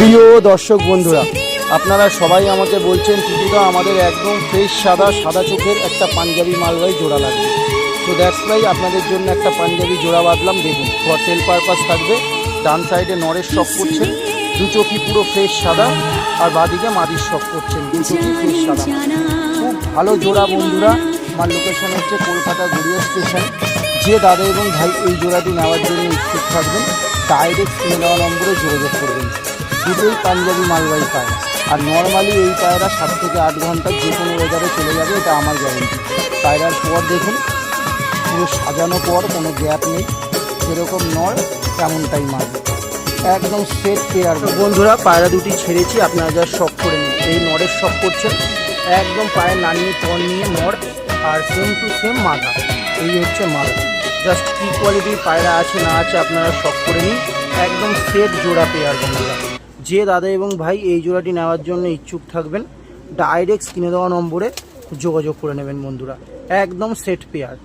প্রিয় দর্শক বন্ধুরা, আপনারা সবাই আমাকে বলছেন টিটুদা আমাদের একদম ফ্রেশ সাদা চোখের একটা পাঞ্জাবি মালবাহী জোড়া লাগবে। তো দ্যাটস ওয়াই আপনাদের জন্য একটা পাঞ্জাবি জোড়া বাঁধলাম। দেখুন, ফর সেল পারপাস থাকবে। ডান সাইডে নরের শখ করছেন, দু চোখই পুরো ফ্রেশ সাদা, আর বাদিকে মাদির শখ করছেন, দু চোখই ফ্রেশ সাদা। খুব ভালো জোড়া বন্ধুরা। আমার লোকেশন হচ্ছে কলকাতা গড়িয়া স্টেশন। যে দাদা এবং ভাই এই জোড়াটি নেওয়ার জন্য ইচ্ছুক থাকবেন, ডাইরেক্ট কিনে দেওয়া নম্বরে যোগাযোগ করবেন। দুটোই পাঞ্জাবি মালবাহী পায়রা, আর নর্মালি এই পায়রা 7 থেকে 8 ঘন্টা যে কোনো ওয়েদারে চলে যাবে, এটা আমার গ্যারেন্টি। পায়রার পর দেখুন, পুরো সাজানো পর, কোনো গ্যাপ নেই, যেরকম নর তেমনটাই মাল, একদম সেট পেয়ার। বন্ধুরা, পায়রা দুটি ছেড়েছি, আপনারা যা শখ করে নিন। এই নরের শখ করছেন, একদম পায়ের নানিয়ে পর নিয়ে নর, আর সেম টু সেম মাথা। এই হচ্ছে মাল। জাস্ট কী কোয়ালিটির পায়রা আছে না আছে আপনারা শখ করে নিন। একদম সেট জোড়া পেয়ার বন্ধুরা। যে দাদা এবং ভাই এই জোড়াটি নেওয়ার জন্য ইচ্ছুক থাকবেন, ডাইরেক্ট কিনে দেওয়া নম্বরে যোগাযোগ করে নেবেন বন্ধুরা। একদম সেট পেয়ার।